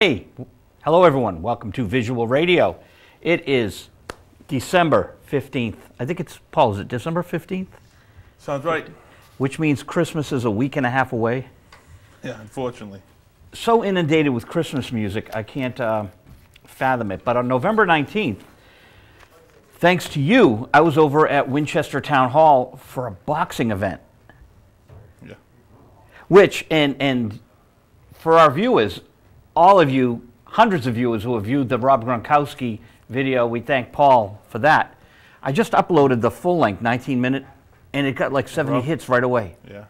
Hey, hello everyone. Welcome to Visual Radio. It is December 15th. I think it's, Paul, is it December 15th? Sounds right. Which means Christmas is a week and a half away. Yeah, unfortunately. So inundated with Christmas music, I can't fathom it. But on November 19th, thanks to you, I was over at Winchester Town Hall for a boxing event. Yeah. Which, and for our viewers, all of you, hundreds of viewers who have viewed the Rob Gronkowski video, we thank Paul for that. I just uploaded the full-length 19-minute, and it got like 70 hits right away. Yeah.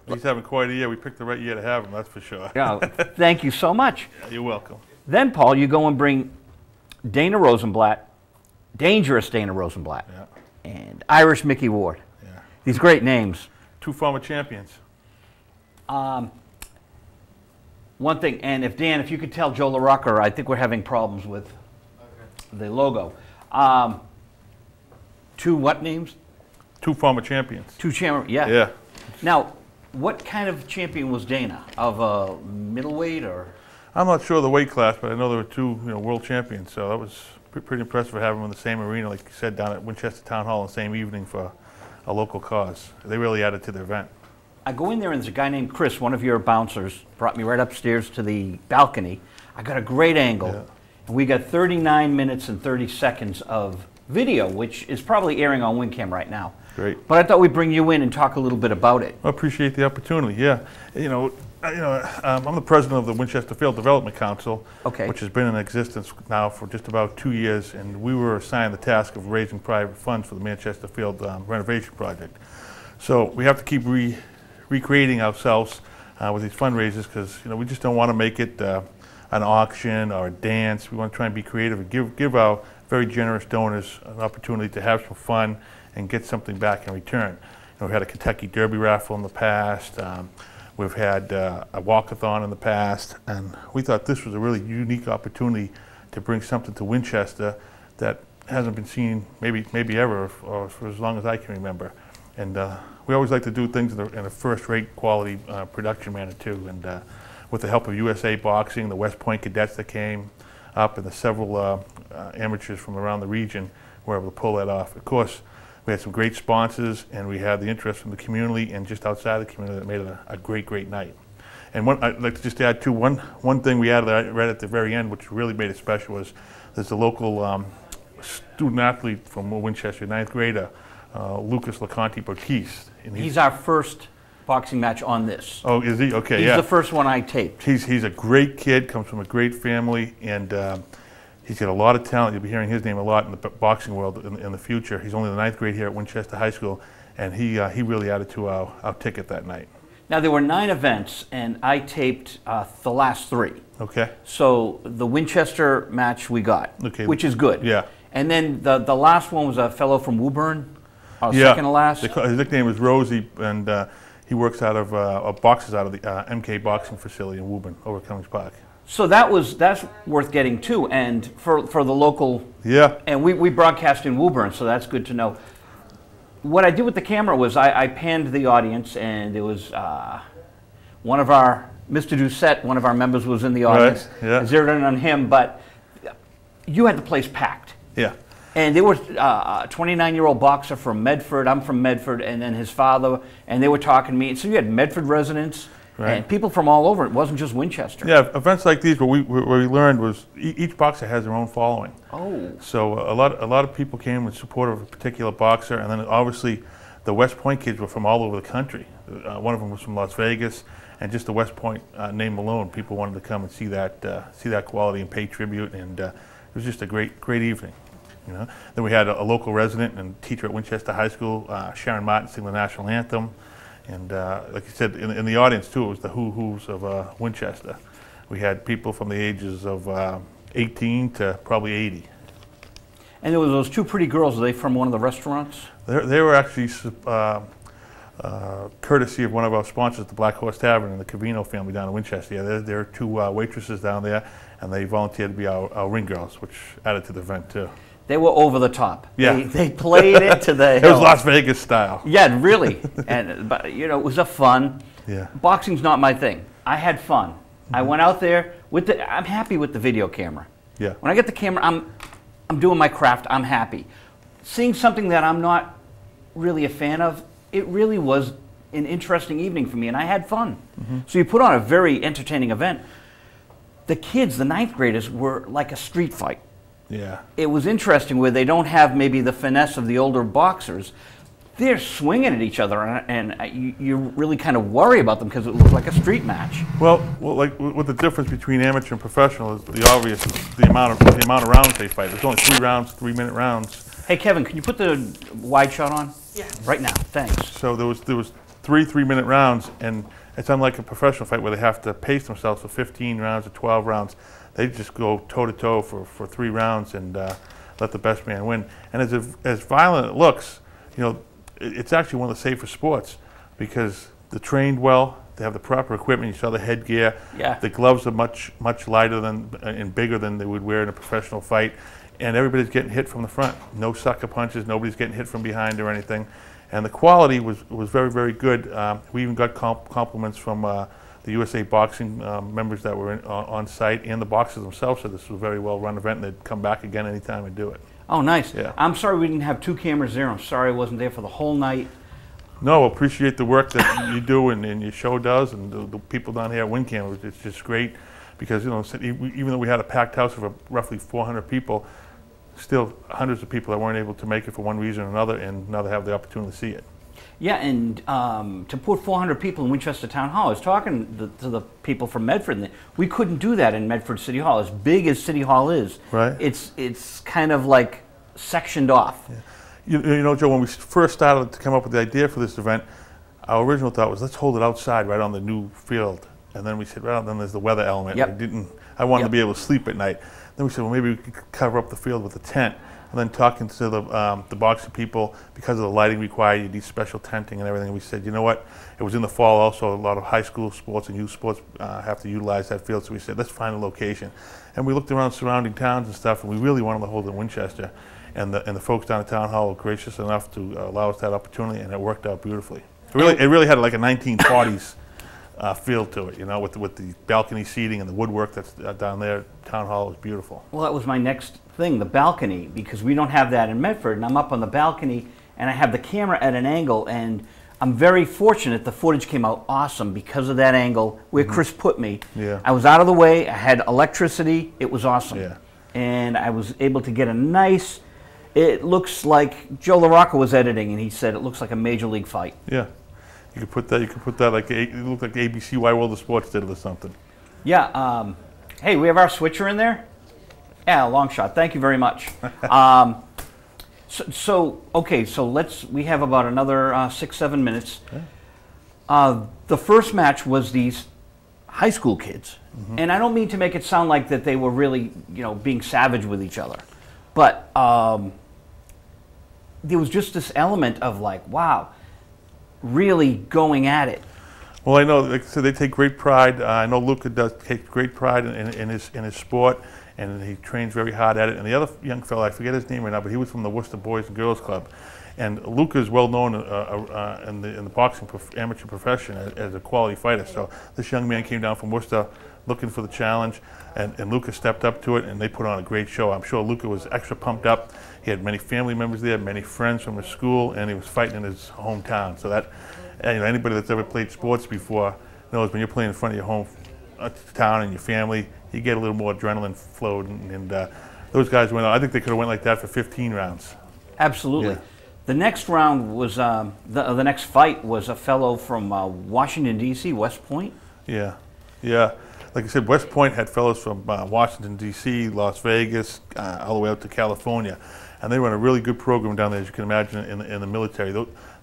He's having quite a year. We picked the right year to have him, that's for sure. Yeah, thank you so much. Yeah, you're welcome. Then, Paul, you go and bring Dana Rosenblatt, dangerous Dana Rosenblatt, and Irish Micky Ward. Yeah. These great names. Two former champions. One thing, and if you could tell Joe LaRocca, I think we're having problems with the logo. Two what names? Two former champions. Two champions, yeah. Yeah. Now, what kind of champion was Dana? Of a middleweight or? I'm not sure of the weight class, but I know there were two world champions, so that was pretty impressive to have them in the same arena, like you said, down at Winchester Town Hall the same evening for a local cause. They really added to the event. I go in there and there's a guy named Chris, one of your bouncers, brought me right upstairs to the balcony. I got a great angle, and we got 39 minutes and 30 seconds of video, which is probably airing on WinCAM right now. Great. But I thought we'd bring you in and talk a little bit about it. I appreciate the opportunity. Yeah, I'm the president of the Winchester Field Development Council, which has been in existence now for just about 2 years, and we were assigned the task of raising private funds for the Manchester Field renovation project. So we have to keep recreating ourselves with these fundraisers because we just don't want to make it an auction or a dance. We want to try and be creative and give our very generous donors an opportunity to have some fun and get something back in return. We've had a Kentucky Derby raffle in the past. We've had a walkathon in the past, and we thought this was a really unique opportunity to bring something to Winchester that hasn't been seen maybe ever or for as long as I can remember. And we always like to do things in a first-rate quality production manner too. And with the help of USA Boxing, the West Point cadets that came up, and the several amateurs from around the region, were able to pull that off. Of course, we had some great sponsors, and we had the interest from the community and just outside the community that made it a great night. And I'd like to just add too, one thing we added right at the very end, which really made it special, was there's a local student athlete from Winchester, 9th grader, Lucas LeConte Baptiste. He's our first boxing match on this. Oh, is he? Okay, He's the first one I taped. He's a great kid, comes from a great family, and he's got a lot of talent. You'll be hearing his name a lot in the boxing world in the future. He's only in the 9th grade here at Winchester High School, and he really added to our ticket that night. Now, there were 9 events, and I taped the last 3. Okay. So the Winchester match we got, which is good. Yeah. And then the last one was a fellow from Woburn, second to last. His nickname is Rosie, and he works out of, boxes out of the MK boxing facility in Woburn, over Cummings Park. So that's worth getting too, and for the local. Yeah. And we broadcast in Woburn, so that's good to know. What I did with the camera was I panned the audience, and there was one of our, Mr. Doucette, one of our members was in the audience. Right. Yeah. I zeroed in on him, but you had the place packed. Yeah. And there was a 29-year-old boxer from Medford. I'm from Medford, and then his father, and they were talking to me. So you had Medford residents and people from all over. It wasn't just Winchester. Yeah, events like these, what we learned was each boxer has their own following. Oh. So a lot of people came in support of a particular boxer, and then obviously the West Point kids were from all over the country. One of them was from Las Vegas, and just the West Point name alone, people wanted to come and see that quality and pay tribute, and it was just a great evening. Then we had a local resident and teacher at Winchester High School, Sharon Martin, sing the national anthem. And like you said, in the audience too, it was the who's of Winchester. We had people from the ages of 18 to probably 80. And there were those 2 pretty girls. Are they from one of the restaurants? They were actually courtesy of one of our sponsors, the Black Horse Tavern and the Cavino family down in Winchester. Yeah, there are 2 waitresses down there, and they volunteered to be our ring girls, which added to the event too. They were over the top. Yeah. They played it to the hill. It was Las Vegas style. Yeah, really. But it was a fun. Yeah. Boxing's not my thing. I had fun. I went out there with I'm happy with the video camera. Yeah. When I get the camera, I'm doing my craft. I'm happy. Seeing something that I'm not really a fan of, it really was an interesting evening for me, and I had fun. So you put on a very entertaining event. The kids, the 9th graders, were like a street fight. Yeah. It was interesting where they don't have maybe the finesse of the older boxers. They're swinging at each other, and you really kind of worry about them because it looks like a street match. Well, like what the difference between amateur and professional is the amount of rounds they fight. There's only 3 rounds, 3-minute rounds. Hey Kevin, can you put the wide shot on? Yeah. Right now, thanks. So there was 3 3-minute rounds, and it's unlike a professional fight where they have to pace themselves for 15 rounds or 12 rounds. They just go toe to toe for 3 rounds and let the best man win. And as violent as it looks, you know, it's actually one of the safer sports because they're trained well. They have the proper equipment. You saw the headgear. Yeah. The gloves are much lighter than and bigger than they would wear in a professional fight. And everybody's getting hit from the front. No sucker punches. Nobody's getting hit from behind or anything. And the quality was very, very good. We even got compliments from the USA Boxing members that were on site, and the boxers themselves said this was a very well-run event, and they'd come back again anytime and do it. Oh, nice. Yeah. I'm sorry we didn't have 2 cameras there. I'm sorry I wasn't there for the whole night. No, appreciate the work that you do and your show does, and the people down here at WinCAM. It's just great because, you know, even though we had a packed house of roughly 400 people, still hundreds of people that weren't able to make it for one reason or another, and now they have the opportunity to see it. Yeah, and to put 400 people in Winchester Town Hall, I was talking to the people from Medford, and we couldn't do that in Medford City Hall. As big as City Hall is, right? It's kind of like sectioned off. Yeah. You know, Joe, when we first started to come up with the idea for this event, our original thought was let's hold it outside, right on the new field. And then we said, well, then there's the weather element. Yep. I wanted to be able to sleep at night. Then we said, well, maybe we could cover up the field with a tent. And then talking to the boxing people, because of the lighting required, you need special tenting and everything. We said, you know what? It was in the fall also. A lot of high school sports and youth sports have to utilize that field. So we said, let's find a location. And we looked around surrounding towns and stuff, and we really wanted to hold it in Winchester. And the folks down at Town Hall were gracious enough to allow us that opportunity, and it worked out beautifully. It really had like a 1940s feel to it, you know, with the balcony seating and the woodwork that's down there. Town Hall was beautiful. Well, that was my next thing, the balcony, because we don't have that in Medford, and I'm up on the balcony, and I have the camera at an angle, and I'm very fortunate the footage came out awesome because of that angle where Chris put me. Yeah. I was out of the way, I had electricity, it was awesome. Yeah. And I was able to get a nice, it looks like Joe LaRocca was editing, and he said it looks like a major league fight. Yeah. You could put that like it looked like ABC Why World of Sports did it or something. Yeah. Hey, we have our switcher in there. Yeah, long shot. Thank you very much. Okay, so we have about another 6-7 minutes. Yeah. The first match was these high school kids, and I don't mean to make it sound like that they were really, you know, being savage with each other, but there was just this element of like, wow, really going at it. Well, I know, like I said, they take great pride. I know Luca does take great pride in his sport, and he trains very hard at it. And the other young fellow, I forget his name right now, but he was from the Worcester Boys and Girls Club. And Luca is well known in the boxing amateur profession as a quality fighter. So this young man came down from Worcester looking for the challenge, and Luca stepped up to it, and they put on a great show. I'm sure Luca was extra pumped up. He had many family members there, many friends from his school, and he was fighting in his hometown. So that, you know, anybody that's ever played sports before knows when you're playing in front of your hometown and your family, you get a little more adrenaline flowed, and those guys went out. I think they could have went like that for 15 rounds. Absolutely. Yeah. The next round was, the next fight was a fellow from Washington, D.C., West Point. Yeah, yeah. Like I said, West Point had fellows from Washington, D.C., Las Vegas, all the way out to California. And they run a really good program down there, as you can imagine, in the military.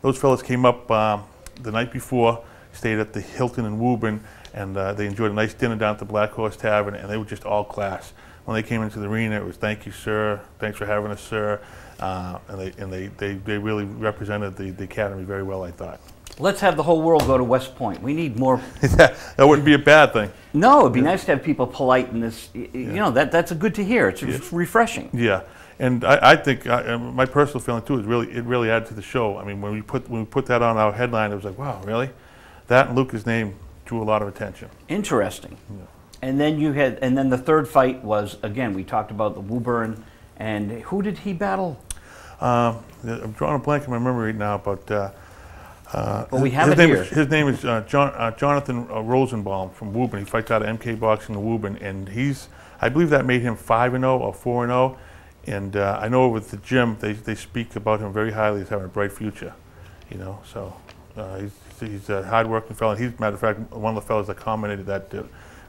Those fellows came up the night before, stayed at the Hilton in Woburn, and they enjoyed a nice dinner down at the Black Horse Tavern, and they were just all class. When they came into the arena, it was, "Thank you, sir. Thanks for having us, sir." And they really represented the academy very well, I thought. Let's have the whole world go to West Point. We need more. That wouldn't be a bad thing. No, it'd be nice to have people polite in this. You know, that's a good to hear. It's refreshing. Yeah, and I think my personal feeling too is it really added to the show. I mean, when we put that on our headline, it was like, wow, really? That and Luca's name drew a lot of attention. Interesting. Yeah. And then you had, and then the third fight was, again, we talked about the Woburn, and who did he battle? I'm drawing a blank in my memory now, but well, we have it here. His name is Jonathan Rosenbaum from Woburn. He fights out of MK Boxing in Woburn, and I believe that made him 5-0 or 4-0. And I know with the gym, they speak about him very highly as having a bright future, you know. So he's a hard-working fellow. And he's, matter of fact, one of the fellows that commented that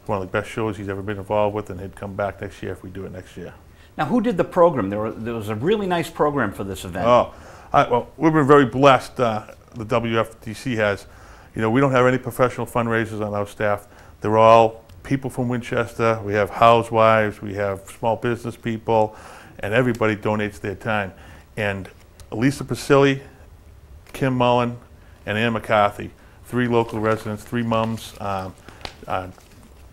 one of the best shows he's ever been involved with, and he'd come back next year if we do it next year. Now, who did the program? There was a really nice program for this event. Oh, well, we've been very blessed. The WFDC has, you know, we don't have any professional fundraisers on our staff. They're all people from Winchester. We have housewives, we have small business people, and everybody donates their time. And Lisa Pasilli, Kim Mullen, and Ann McCarthy, 3 local residents, 3 mums,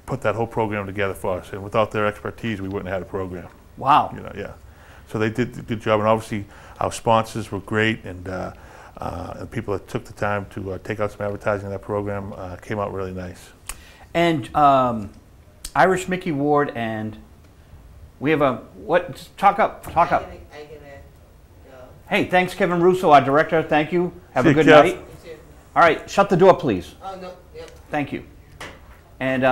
put that whole program together for us. And without their expertise, we wouldn't have had a program. Wow. You know, yeah. So they did a good job, and obviously our sponsors were great, and people that took the time to take out some advertising in that program came out really nice. And Irish Micky Ward, and we have a, what, talk up. Hey, thanks Kevin Russo, our director, thank you. Have a good night. All right, shut the door, please. Oh, no, yep. Thank you. And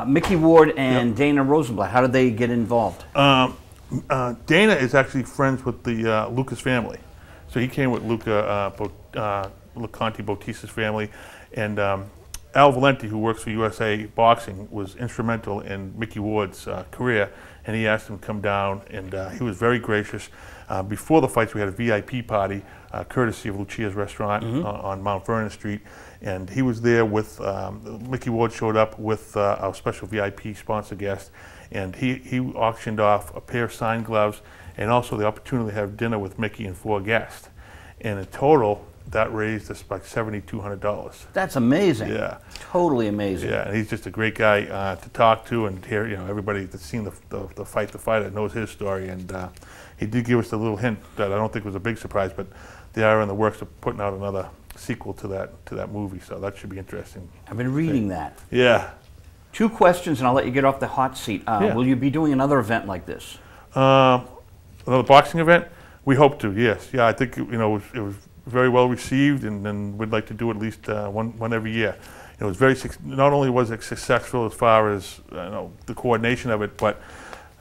Micky Ward and Dana Rosenblatt, how did they get involved? Dana is actually friends with the Lucas family. So he came with Luca Conti Bautista's family. And Al Valenti, who works for USA Boxing, was instrumental in Micky Ward's career. And he asked him to come down, and he was very gracious. Before the fights, we had a VIP party, courtesy of Lucia's restaurant on Mount Vernon Street. And he was there with, Micky Ward showed up with our special VIP sponsor guest, and he auctioned off a pair of signed gloves and also the opportunity to have dinner with Micky and 4 guests. And in total, that raised us like $7,200. That's amazing. Yeah. Totally amazing. Yeah, and he's just a great guy to talk to and hear, you know, everybody that's seen the fighter knows his story. And he did give us a little hint that I don't think was a big surprise, but they are in the works of putting out another sequel to that movie, so that should be interesting. I've been reading that. Yeah. 2 questions, and I'll let you get off the hot seat. Will you be doing another event like this? Another boxing event? We hope to, yes. Yeah, I think, you know, it was very well received, and we'd like to do at least one every year. It was very, not only was it successful as far as you know, the coordination of it, but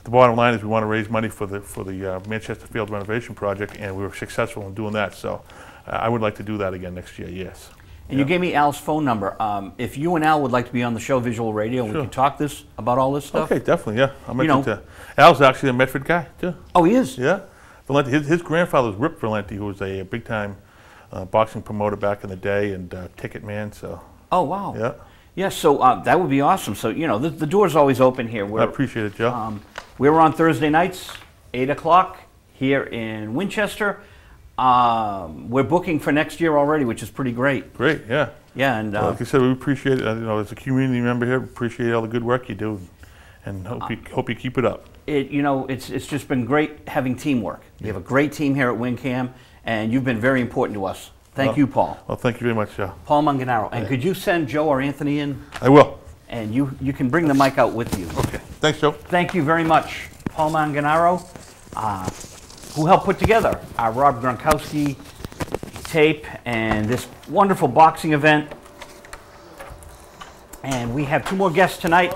the bottom line is we want to raise money for the Manchester Field renovation project, and we were successful in doing that. So I would like to do that again next year, yes. And you gave me Al's phone number. If you and Al would like to be on the show, Visual Radio, we can talk about all this stuff. Okay, definitely, yeah. Al's actually a Medford guy, too. Oh, he is? Yeah. Valenti, his grandfather was Rip Valenti, who was a big-time boxing promoter back in the day and ticket man, so. Oh, wow. Yeah. Yeah, so that would be awesome. So, you know, the door's always open here. I appreciate it, Joe. We're on Thursday nights, 8 o'clock here in Winchester. We're booking for next year already, which is pretty great. Great, yeah. Yeah, and like I said, we appreciate it. You know, as a community member here, we appreciate all the good work you do, and hope you keep it up. You know, it's just been great having teamwork. We have a great team here at WinCAM, and you've been very important to us. Thank you, Paul. Well, thank you very much, Joe. Paul Manganaro. And could you send Joe or Anthony in? I will. And you can bring the mic out with you. Okay. Thanks, Joe. Thank you very much, Paul Manganaro, who helped put together our Rob Gronkowski tape and this wonderful boxing event. And we have 2 more guests tonight.